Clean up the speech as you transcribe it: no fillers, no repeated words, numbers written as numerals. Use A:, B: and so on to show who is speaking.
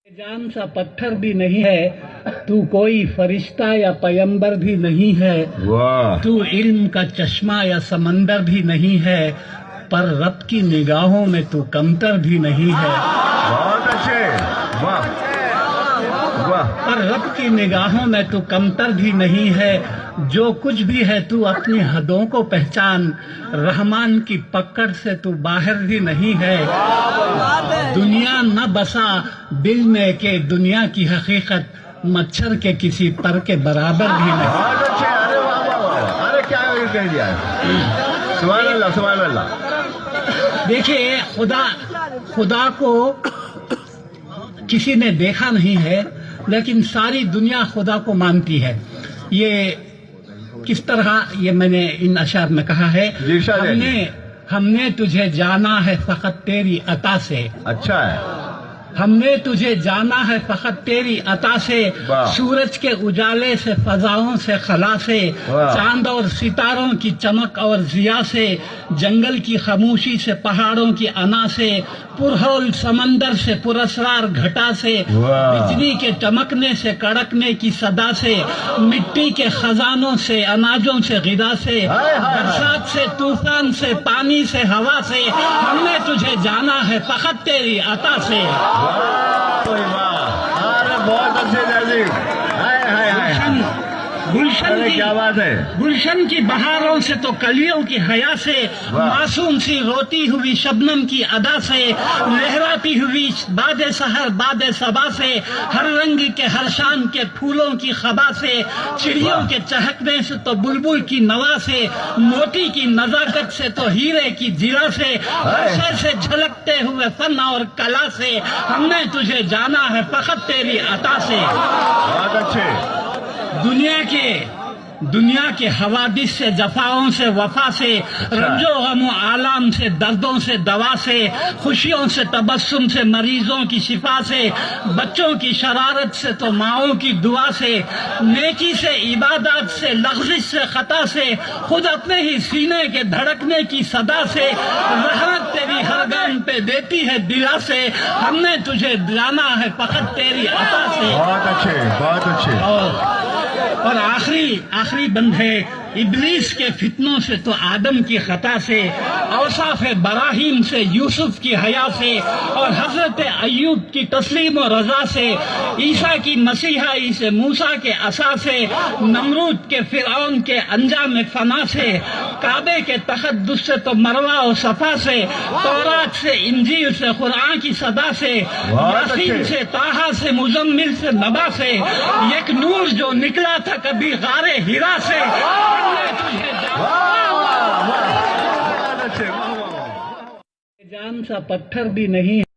A: جان سا پتھر بھی نہیں ہے تو کوئی فرشتہ یا پیمبر بھی نہیں ہے تو علم کا چشمہ یا سمندر بھی نہیں ہے پر رب کی نگاہوں میں تو کمتر بھی نہیں ہے
B: بہت اچھے
A: پر رب کی نگاہوں میں تو کمتر بھی نہیں ہے جو کچھ بھی ہے تو اپنی حدوں کو پہچان رحمان کی پکڑ سے تو باہر بھی نہیں ہے دنیا نہ بسا دل میں کہ دنیا کی حقیقت مچھر کے کسی پر کے برابر بھی نہیں
B: بہت اچھے ارے واہ واہ واہ ارے کیا کہہ دیا سبحان اللہ سبحان اللہ
A: دیکھیے خدا کو کسی نے دیکھا نہیں ہے لیکن ساری دنیا خدا کو مانتی ہے یہ کس طرح یہ میں نے ان اشعار میں کہا ہے ہم نے تجھے جانا ہے فقط تیری عطا سے
B: اچھا ہے
A: ہم نے تجھے جانا ہے فقط تیری عطا سے سورج کے اجالے سے فضاؤں سے خلا سے چاند اور ستاروں کی چمک اور ضیاء سے جنگل کی خاموشی سے پہاڑوں کی انا سے پرہول سمندر سے پراسرار گھٹا سے بجلی کے چمکنے سے کڑکنے کی صدا سے مٹی کے خزانوں سے اناجوں سے غذا سے برسات سے طوفان سے پانی سے ہوا سے ہم نے تجھے جانا ہے فقط تیری عطا سے
B: بہت اچھے کیا بات ہے
A: گلشن کی بہاروں سے تو کلیوں کی حیا سے معصوم سی روتی ہوئی شبنم کی ادا سے لہراتی ہوئی باد سحر باد صبا سے ہر رنگ کے ہر شان کے پھولوں کی خبا سے چڑیوں کے چہکنے سے تو بلبل کی نوا سے موتی کی نزاکت سے تو ہیرے کی جرا سے عرصے سے جھلکتے ہوئے فن اور کلا سے ہم نے تجھے جانا ہے فقط تیری عطا سے
B: بہت اچھے
A: دنیا کے حوادث سے جفاؤں سے وفا سے رنج و غم و آلام سے دردوں سے دوا سے خوشیوں سے تبسم سے مریضوں کی شفا سے بچوں کی شرارت سے تو ماؤں کی دعا سے نیکی سے عبادات سے لغزش سے خطا سے خود اپنے ہی سینے کے دھڑکنے کی صدا سے رحمت تیری ہر گام پہ دیتی ہے دلا سے ہم نے تجھے جانا ہے فقط تیری عطا سے
B: بہت اچھے
A: اور آخری بند ہے ابلیس کے فتنوں سے تو آدم کی خطا سے اوصاف براہیم سے یوسف کی حیا سے اور حضرت ایوب کی تسلیم و رضا سے عیسیٰ کی مسیحائی سے موسیٰ کے عصا سے نمرود کے فرعون کے انجام فنا سے کعبے کے تقدس سے تو مروہ و صفا سے تورات سے انجیل سے قرآن کی صدا سے یاسین سے طٰہٰ سے مزمل سے نبا سے ایک نور جو نکلا تھا کبھی غار ہرا سے جان سا پتھر بھی نہیں